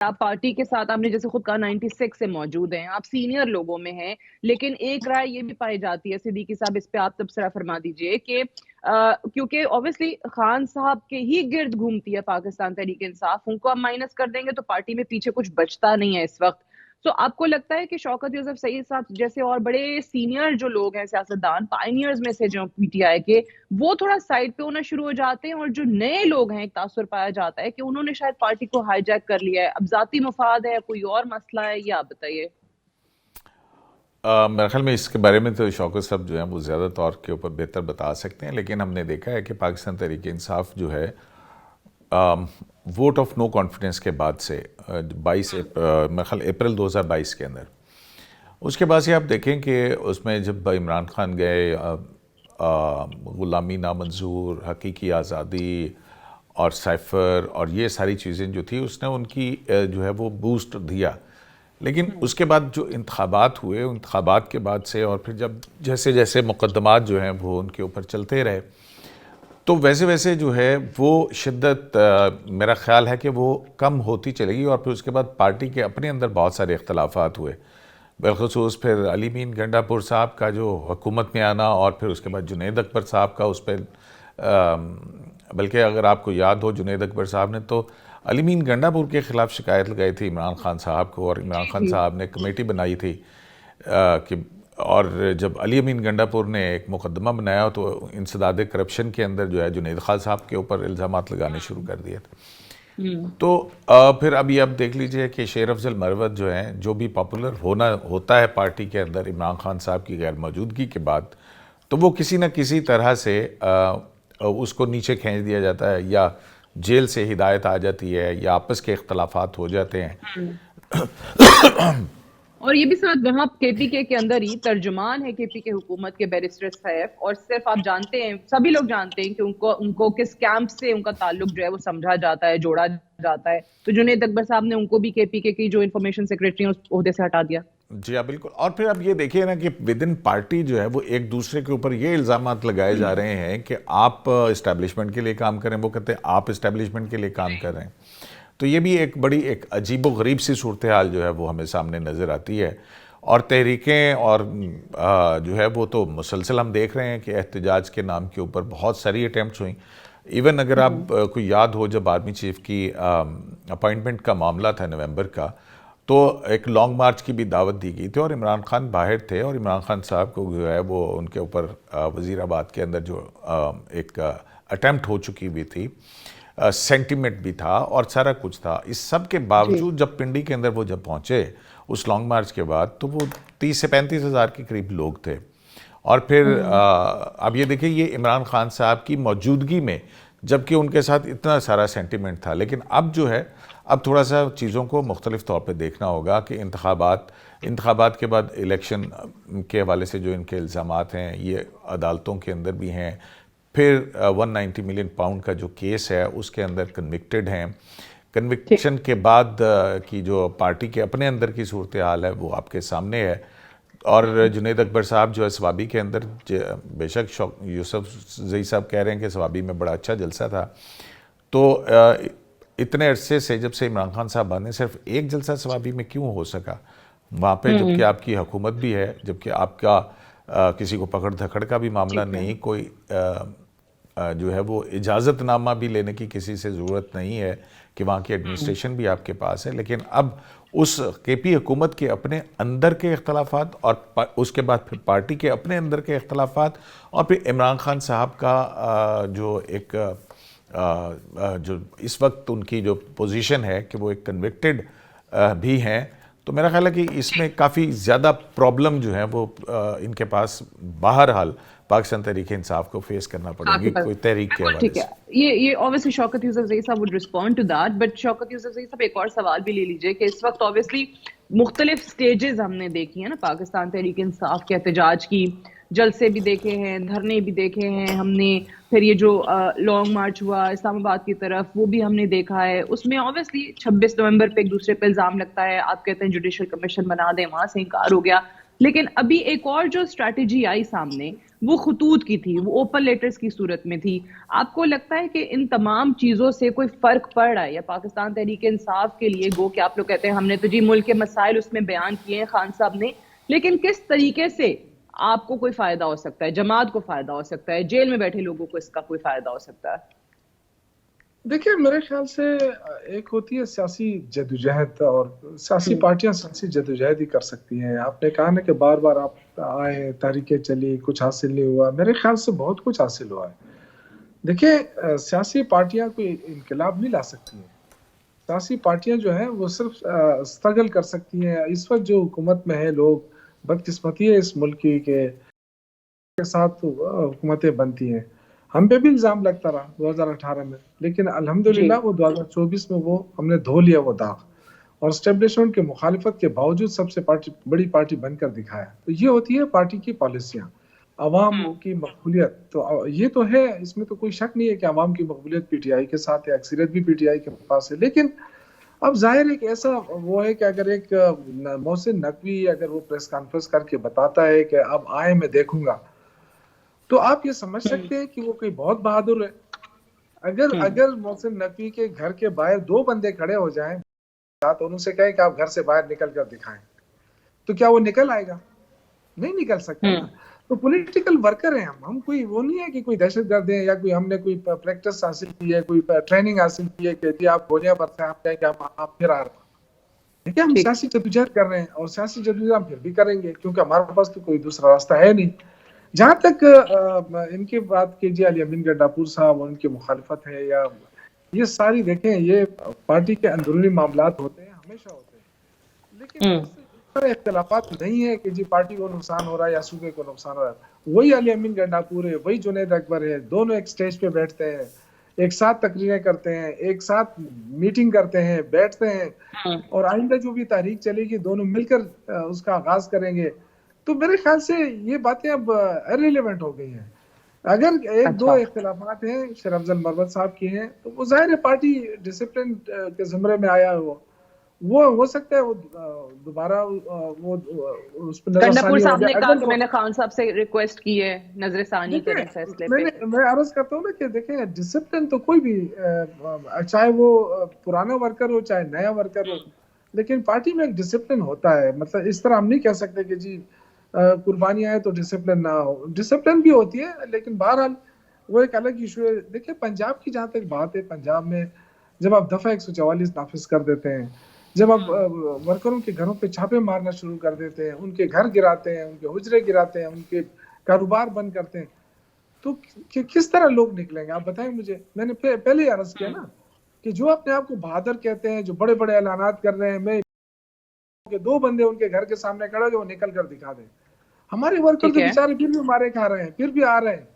آپ پارٹی کے ساتھ، آپ نے جیسے خود کہا 96 سے موجود ہیں، آپ سینئر لوگوں میں ہیں، لیکن ایک رائے یہ بھی پائی جاتی ہے، صدیقی صاحب اس پہ آپ تبصرہ فرما دیجئے، کہ کیونکہ اوبیسلی خان صاحب کے ہی گرد گھومتی ہے پاکستان تحریک انصاف، ان کو آپ مائنس کر دیں گے تو پارٹی میں پیچھے کچھ بچتا نہیں ہے اس وقت. تو آپ کو لگتا ہے کہ شوکت یوسف سعید صاحب جیسے اور بڑے سینئر جو لوگ ہیں سیاستدان، پائنیئرز میں سے جو پی ٹی آئی کے، وہ تھوڑا سائڈ پہ ہونا شروع ہو جاتے ہیں، اور جو نئے لوگ ہیں ایک تاثر پایا جاتا ہے کہ انہوں نے شاید پارٹی کو ہائی جیک کر لیا ہے؟ اب ذاتی مفاد ہے، کوئی اور مسئلہ ہے، یہ آپ بتائیے. میرے خیال میں اس کے بارے میں تو شوکت صاحب جو ہیں وہ زیادہ طور کے اوپر بہتر بتا سکتے ہیں، لیکن ہم نے دیکھا ہے کہ پاکستان تحریک انصاف جو ہے ووٹ آف نو کانفیڈنس کے بعد سے 22 میرے خیال اپریل 2022 کے اندر، اس کے بعد سے آپ دیکھیں کہ اس میں جب عمران خان گئے، غلامی نامنظور، حقیقی آزادی اور سائفر اور یہ ساری چیزیں جو تھی، اس نے ان کی جو ہے وہ بوسٹ دیا. لیکن اس کے بعد جو انتخابات ہوئے، انتخابات کے بعد سے اور پھر جب جیسے جیسے مقدمات جو ہیں وہ ان کے اوپر چلتے رہے، تو ویسے ویسے جو ہے وہ شدت میرا خیال ہے کہ وہ کم ہوتی چلے گی. اور پھر اس کے بعد پارٹی کے اپنے اندر بہت سارے اختلافات ہوئے، بالخصوص پھر علی مین گنڈا پور صاحب کا جو حکومت میں آنا، اور پھر اس کے بعد جنید اکبر صاحب کا اس پہ بلکہ اگر آپ کو یاد ہو، جنید اکبر صاحب نے تو علی مین گنڈا پور کے خلاف شکایت لگائی تھی عمران خان صاحب کو، اور عمران خان جی صاحب نے کمیٹی بنائی تھی کہ، اور جب علی امین گنڈا پور نے ایک مقدمہ بنایا تو انسداد کرپشن کے اندر جو ہے جنید خان صاحب کے اوپر الزامات لگانے شروع کر دیے تھے. تو پھر ابھی اب دیکھ لیجئے کہ شیر افضل مروت جو ہیں، جو بھی پاپولر ہوتا ہے پارٹی کے اندر عمران خان صاحب کی غیر موجودگی کے بعد، تو وہ کسی نہ کسی طرح سے اس کو نیچے کھینچ دیا جاتا ہے، یا جیل سے ہدایت آ جاتی ہے، یا آپس کے اختلافات ہو جاتے ہیں. اور یہ بھی ساتھ وہاں کے پی کے اندر ہی ترجمان ہے کے پی کے حکومت کے بیرسٹر سیف، اور صرف آپ جانتے ہیں، سبھی لوگ جانتے ہیں کہ ان کو کس کیمپ سے ان کا تعلق جو ہے وہ سمجھا جاتا ہے، جوڑا جاتا ہے. تو جنید اکبر صاحب نے ان کو بھی کے پی کے کی جو انفارمیشن سیکریٹری ہیں اس عہدے سے ہٹا دیا. جی ہاں بالکل. اور پھر اب یہ دیکھیے نا کہ ودن پارٹی جو ہے وہ ایک دوسرے کے اوپر یہ الزامات لگائے جا رہے ہیں کہ آپ اسٹیبلشمنٹ کے لیے کام کریں، وہ کہتے ہیں آپ اسٹیبلشمنٹ کے لیے کام کر رہے ہیں. تو یہ بھی ایک بڑی ایک عجیب و غریب سی صورتحال جو ہے وہ ہمیں سامنے نظر آتی ہے. اور تحریکیں اور جو ہے وہ تو مسلسل ہم دیکھ رہے ہیں کہ احتجاج کے نام کے اوپر بہت ساری اٹیمپٹس ہوئیں. ایون اگر آپ کو یاد ہو، جب آرمی چیف کی اپائنٹمنٹ کا معاملہ تھا نومبر کا، تو ایک لانگ مارچ کی بھی دعوت دی گئی تھی، اور عمران خان باہر تھے، اور عمران خان صاحب کو جو ہے وہ ان کے اوپر وزیر آباد کے اندر جو ایک اٹیمپٹ ہو چکی ہوئی تھی، سینٹیمنٹ بھی تھا اور سارا کچھ تھا. اس سب کے جی باوجود جب پنڈی کے اندر وہ جب پہنچے اس لانگ مارچ کے بعد، تو وہ 30 سے 35 ہزار کے قریب لوگ تھے. اور پھر اب یہ دیکھیں، یہ عمران خان صاحب کی موجودگی میں، جبکہ ان کے ساتھ اتنا سارا سینٹیمنٹ تھا. لیکن اب جو ہے، اب تھوڑا سا چیزوں کو مختلف طور پہ دیکھنا ہوگا کہ انتخابات کے بعد الیکشن کے حوالے سے جو ان کے الزامات ہیں، یہ عدالتوں کے اندر بھی ہیں. پھر 190 ملین پاؤنڈ کا جو کیس ہے اس کے اندر کنوکٹڈ ہیں. کنوکشن کے بعد کی جو پارٹی کے اپنے اندر کی صورتحال ہے وہ آپ کے سامنے ہے. اور جنید اکبر صاحب جو ہے سوابی کے اندر، بے شک یوسف زئی صاحب کہہ رہے ہیں کہ سوابی میں بڑا اچھا جلسہ تھا. تو اتنے عرصے سے جب سے عمران خان صاحب آنے، صرف ایک جلسہ سوابی میں کیوں ہو سکا وہاں پہ، جبکہ آپ کی حکومت بھی ہے، جبکہ آپ کا کسی کو پکڑ دھکڑ کا بھی معاملہ نہیں، کوئی جو ہے وہ اجازت نامہ بھی لینے کی کسی سے ضرورت نہیں ہے کہ وہاں کی ایڈمنسٹریشن بھی آپ کے پاس ہے. لیکن اب اس کے پی حکومت کے اپنے اندر کے اختلافات، اور اس کے بعد پھر پارٹی کے اپنے اندر کے اختلافات، اور پھر عمران خان صاحب کا جو ایک جو اس وقت ان کی جو پوزیشن ہے کہ وہ ایک کنوکٹڈ بھی ہیں، تو میرا خیال ہے کہ اس میں کافی زیادہ پرابلم جو ہیں وہ ان کے پاس بہرحال پاکستان تحریک انصاف کو فیس کرنا پڑے گی، کوئی تحریک کے بالکل حوالے ٹھیک ہے. سے. یہ obviously شوکت یوسف زئی صاحب would respond to that, but شوکت یوسف زئی صاحب ایک اور سوال بھی لے لیجئے کہ اس وقت obviously مختلف سٹیجز ہم نے دیکھی ہیں نا پاکستان تحریک انصاف کے احتجاج کی، جلسے بھی دیکھے ہیں، دھرنے بھی دیکھے ہیں ہم نے، پھر یہ جو لانگ مارچ ہوا اسلام آباد کی طرف وہ بھی ہم نے دیکھا ہے. اس میں obviously 26 نومبر پہ ایک دوسرے پہ الزام لگتا ہے، آپ کہتے ہیں جوڈیشل کمیشن بنا دیں، وہاں سے انکار ہو گیا. لیکن ابھی ایک اور جو اسٹریٹجی آئی سامنے وہ خطوط کی تھی، وہ اوپن لیٹرز کی صورت میں تھی. آپ کو لگتا ہے کہ ان تمام چیزوں سے کوئی فرق پڑ رہا ہے یا پاکستان تحریک انصاف کے لیے، گو کہ آپ لوگ کہتے ہیں ہم نے تو جی ملک کے مسائل اس میں بیان کیے ہیں خان صاحب نے، لیکن کس طریقے سے آپ کو کوئی فائدہ ہو سکتا ہے، جماعت کو فائدہ ہو سکتا ہے، جیل میں بیٹھے لوگوں کو اس کا کوئی فائدہ ہو سکتا ہے؟ دیکھیں میرے خیال سے ایک ہوتی ہے سیاسی جدوجہد، اور سیاسی پارٹیاں سیاسی جدوجہد ہی کر سکتی ہیں. آپ نے کہا نا کہ بار بار آپ آئے، تحریکیں چلی، کچھ حاصل نہیں ہوا. میرے خیال سے بہت کچھ حاصل ہوا ہے. دیکھیں سیاسی پارٹیاں کوئی انقلاب نہیں لا سکتی ہیں. سیاسی پارٹیاں جو ہیں وہ صرف اسٹرگل کر سکتی ہیں. اس وقت جو حکومت میں ہے لوگ، بدقسمتی ہے اس ملک کی کہ کے ساتھ حکومتیں بنتی ہیں. ہم پہ بھی الزام لگتا رہا 2018 میں، لیکن الحمدللہ وہ 2024 میں وہ ہم نے دھو لیا وہ داغ، اور اسٹیبلشمنٹ کے مخالفت کے باوجود سب سے بڑی پارٹی بن کر دکھایا. تو یہ ہوتی ہے پارٹی کی پالیسیاں، عوام کی مقبولیت. تو یہ تو ہے، اس میں تو کوئی شک نہیں ہے کہ عوام کی مقبولیت پی ٹی آئی کے ساتھ ہے، اکثریت بھی پی ٹی آئی کے پاس ہے. لیکن اب ظاہر ایک ایسا وہ ہے کہ اگر ایک محسن نقوی اگر وہ پریس کانفرنس کر کے بتاتا ہے کہ اب آئے میں دیکھوں گا، تو آپ یہ سمجھ سکتے ہیں کہ وہ کوئی بہت بہادر ہے. اگر محسن نقوی کے گھر کے باہر 2 بندے کھڑے ہو جائیں اور ان سے کہیں کہ آپ گھر سے باہر نکل کر دکھائیں، تو کیا وہ نکل آئے گا؟ نہیں نکل سکتا نا. تو پولیٹیکل ورکر ہیں ہم کوئی وہ نہیں ہے کہ کوئی دہشت گرد ہیں یا کوئی ہم نے کوئی پریکٹس حاصل کی ہے، کوئی ٹریننگ حاصل کی ہے کہ جی آپ گولیاں پر سے آپ کہیں کہ آپ پھر آ رہے ہیں. دیکھیں ہم سیاسی جدوجہد کر رہے ہیں، اور سیاسی جدوجہد ہم پھر بھی کریں گے، کیونکہ ہمارے پاس تو کوئی دوسرا راستہ ہے نہیں. جہاں تک ان کی بات کیجیے علی امین گنڈاپور صاحب اور ان کی مخالفت ہے، یا یہ ساری دیکھیں یہ پارٹی کے اندرونی معاملات ہوتے ہیں، ہمیشہ ہوتے ہیں. لیکن اس طرح اختلافات نہیں ہے کہ جی پارٹی کو نقصان ہو رہا ہے یا صوبے کو نقصان ہو رہا ہے. وہی علی امین گنڈاپور ہے، وہی جنید اکبر ہے، دونوں ایک سٹیج پہ بیٹھتے ہیں، ایک ساتھ تقریریں کرتے ہیں، ایک ساتھ میٹنگ کرتے ہیں، بیٹھتے ہیں، اور آئندہ جو بھی تحریک چلے گی دونوں مل کر اس کا آغاز کریں گے. تو میرے خیال سے یہ باتیں اب ارریلیونٹ ہو گئی ہیں. اگر ایک دو اختلافات ہیں شیر افضل مروت صاحب کی ہیں، تو وہ ظاہر ہے پارٹی ڈسپلن کے زمرے میں آیا ہے. وہ ہو سکتا ہے وہ دوبارہ وہ اس پہ نظر ثانی ہو جائے. کہا کہ میں نے خان صاحب سے ریکویسٹ کی ہے نظر ثانی کریں فیصلے پہ. میں عرض کرتا ہوں نا کہ دیکھیں ڈسپلن تو کوئی بھی، چاہے وہ پرانا ورکر ہو چاہے نیا ورکر ہو، لیکن پارٹی میں ایک ڈسپلن ہوتا ہے. مطلب اس طرح ہم نہیں کہہ سکتے کہ جی قربانیاں ہیں تو ڈسپلن نہ ہو. ڈسپلن بھی ہوتی ہے، لیکن بہرحال وہ ایک الگ ایشو ہے. دیکھیں پنجاب کی جہاں تک بات ہے، پنجاب میں جب آپ دفعہ 144 نافذ کر دیتے ہیں، جب آپ ورکروں کے گھروں پہ چھاپے مارنا شروع کر دیتے ہیں، ان کے گھر گراتے ہیں، ان کے حجرے گراتے ہیں، ان کے کاروبار بند کرتے ہیں، تو کس طرح لوگ نکلیں گے آپ بتائیں مجھے. میں نے پہلے ہی عرض کیا نا کہ جو اپنے آپ کو بہادر کہتے ہیں، جو بڑے بڑے اعلانات کر رہے ہیں، میں کہ 2 بندے ان کے گھر کے سامنے کھڑے جو نکل کر دکھا دیں. ہمارے ورکر تو بیچارے پھر بھی مارے کھا رہے ہیں، پھر بھی آ رہے ہیں.